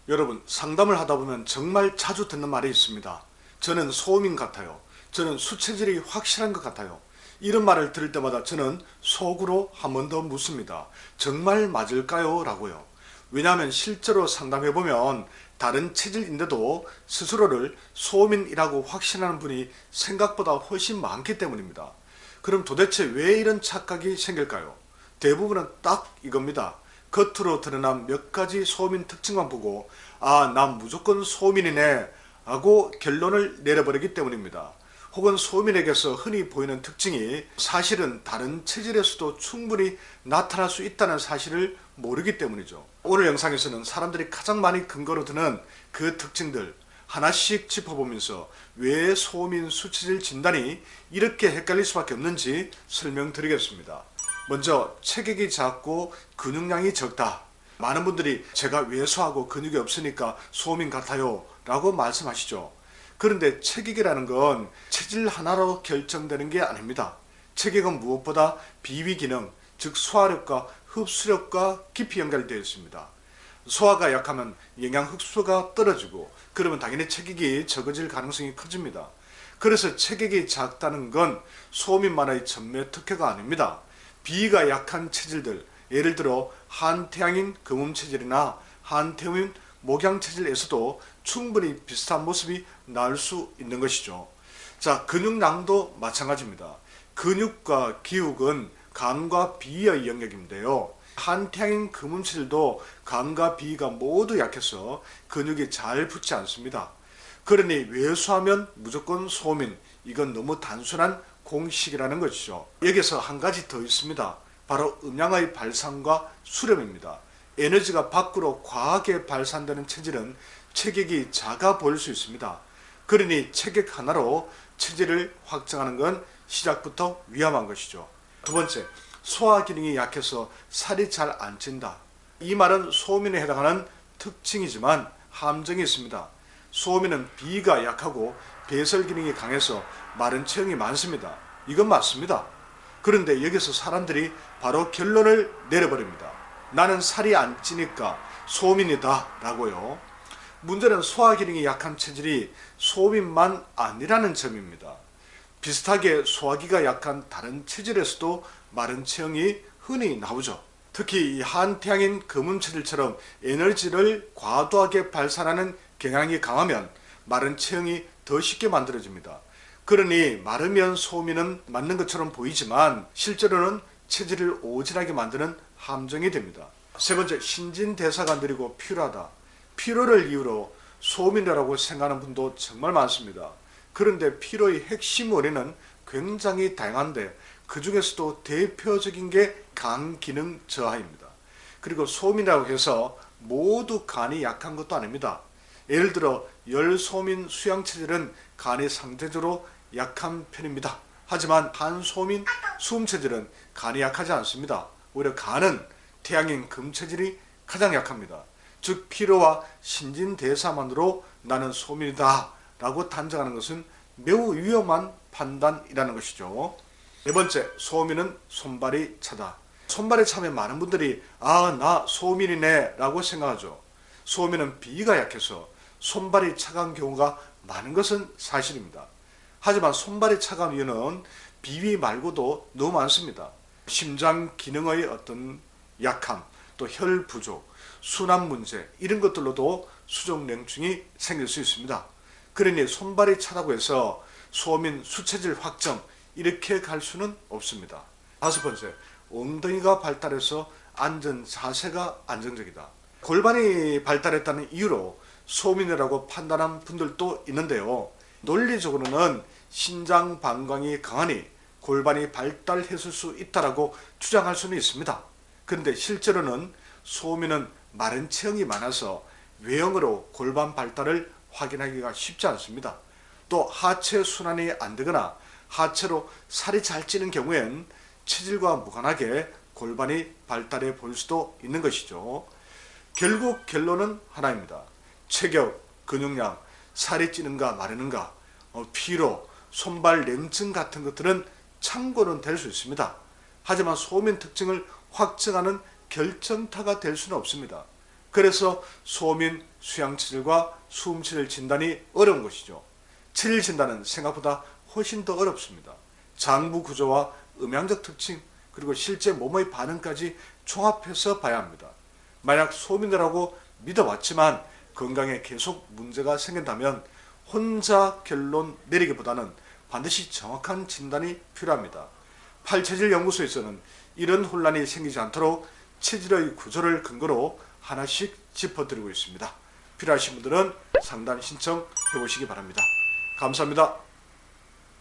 여러분, 상담을 하다 보면 정말 자주 듣는 말이 있습니다. 저는 소음인 같아요. 저는 수체질이 확실한 것 같아요. 이런 말을 들을 때마다 저는 속으로 한 번 더 묻습니다. 정말 맞을까요? 라고요. 왜냐하면 실제로 상담해보면 다른 체질인데도 스스로를 소음인이라고 확신하는 분이 생각보다 훨씬 많기 때문입니다. 그럼 도대체 왜 이런 착각이 생길까요? 대부분은 딱 이겁니다. 겉으로 드러난 몇 가지 소음인 특징만 보고 난 무조건 소음인이네 하고 결론을 내려버리기 때문입니다. 혹은 소음인에게서 흔히 보이는 특징이 사실은 다른 체질에서도 충분히 나타날 수 있다는 사실을 모르기 때문이죠. 오늘 영상에서는 사람들이 가장 많이 근거로 드는 그 특징들 하나씩 짚어보면서 왜 소음인 수체질 진단이 이렇게 헷갈릴 수밖에 없는지 설명드리겠습니다. 먼저 체격이 작고 근육량이 적다. 많은 분들이 제가 왜소하고 근육이 없으니까 소음인 같아요 라고 말씀하시죠. 그런데 체격이라는 건 체질 하나로 결정되는 게 아닙니다. 체격은 무엇보다 비위 기능, 즉 소화력과 흡수력과 깊이 연결되어 있습니다. 소화가 약하면 영양 흡수가 떨어지고 그러면 당연히 체격이 적어질 가능성이 커집니다. 그래서 체격이 작다는 건 소음인만의 전매 특효가 아닙니다. 비위가 약한 체질들, 예를 들어 한태양인 금음체질이나 한태음인 목양체질에서도 충분히 비슷한 모습이 나올 수 있는 것이죠. 자, 근육량도 마찬가지입니다. 근육과 기욱은 간과 비위의 영역인데요. 한태양인 금음체질도 간과 비위가 모두 약해서 근육이 잘 붙지 않습니다. 그러니 왜소하면 무조건 소음인, 이건 너무 단순한 공식이라는 것이죠. 여기서 한 가지 더 있습니다. 바로 음양의 발산과 수렴입니다. 에너지가 밖으로 과하게 발산되는 체질은 체격이 작아 보일 수 있습니다. 그러니 체격 하나로 체질을 확정하는 건 시작부터 위험한 것이죠. 두 번째, 소화 기능이 약해서 살이 잘 안 찐다. 이 말은 소음인에 해당하는 특징이지만 함정이 있습니다. 소음인은 비위가 약하고 배설 기능이 강해서 마른 체형이 많습니다. 이건 맞습니다. 그런데 여기서 사람들이 바로 결론을 내려버립니다. 나는 살이 안 찌니까 소음인이다 라고요. 문제는 소화 기능이 약한 체질이 소음인만 아니라는 점입니다. 비슷하게 소화기가 약한 다른 체질에서도 마른 체형이 흔히 나오죠. 특히 이 한태양인 금음체질처럼 에너지를 과도하게 발산하는 경향이 강하면 마른 체형이 더 쉽게 만들어집니다. 그러니 마르면 소음인은 맞는 것처럼 보이지만 실제로는 체질을 오질하게 만드는 함정이 됩니다. 세 번째, 신진대사가 느리고 피로하다. 피로를 이유로 소음인이라고 생각하는 분도 정말 많습니다. 그런데 피로의 핵심 원인은 굉장히 다양한데 그 중에서도 대표적인 게 간 기능 저하입니다. 그리고 소음이라고 해서 모두 간이 약한 것도 아닙니다. 예를 들어 열소민 수양체질은 간이 상대적으로 약한 편입니다. 하지만 한소민 수음체질은 간이 약하지 않습니다. 오히려 간은 태양인 금체질이 가장 약합니다. 즉 피로와 신진대사만으로 나는 소민이다 라고 단정하는 것은 매우 위험한 판단이라는 것이죠. 네 번째, 소음인은 손발이 차다. 손발이 차면 많은 분들이 나 소음인이네 라고 생각하죠. 소음인은 비위가 약해서 손발이 차가운 경우가 많은 것은 사실입니다. 하지만 손발이 차가운 이유는 비위 말고도 너무 많습니다. 심장 기능의 어떤 약함, 또 혈 부족, 순환 문제 이런 것들로도 수족냉증이 생길 수 있습니다. 그러니 손발이 차다고 해서 소음인 수체질 확정 이렇게 갈 수는 없습니다. 다섯 번째, 엉덩이가 발달해서 앉은 자세가 안정적이다. 골반이 발달했다는 이유로 소음인이라고 판단한 분들도 있는데요. 논리적으로는 신장 방광이 강하니 골반이 발달했을 수 있다라고 주장할 수는 있습니다. 그런데 실제로는 소음인은 마른 체형이 많아서 외형으로 골반 발달을 확인하기가 쉽지 않습니다. 또 하체 순환이 안 되거나 하체로 살이 잘 찌는 경우엔 체질과 무관하게 골반이 발달해 보일 수도 있는 것이죠. 결국 결론은 하나입니다. 체격, 근육량, 살이 찌는가 마르는가, 피로, 손발 냉증 같은 것들은 참고는 될 수 있습니다. 하지만 소음인 특징을 확정하는 결정타가 될 수는 없습니다. 그래서 소음인 수양체질과 수음체질 진단이 어려운 것이죠. 체질 진단은 생각보다 훨씬 더 어렵습니다. 장부 구조와 음향적 특징, 그리고 실제 몸의 반응까지 종합해서 봐야 합니다. 만약 소음이라고 믿어왔지만 건강에 계속 문제가 생긴다면 혼자 결론 내리기보다는 반드시 정확한 진단이 필요합니다. 팔체질 연구소에서는 이런 혼란이 생기지 않도록 체질의 구조를 근거로 하나씩 짚어드리고 있습니다. 필요하신 분들은 상담 신청해 보시기 바랍니다. 감사합니다.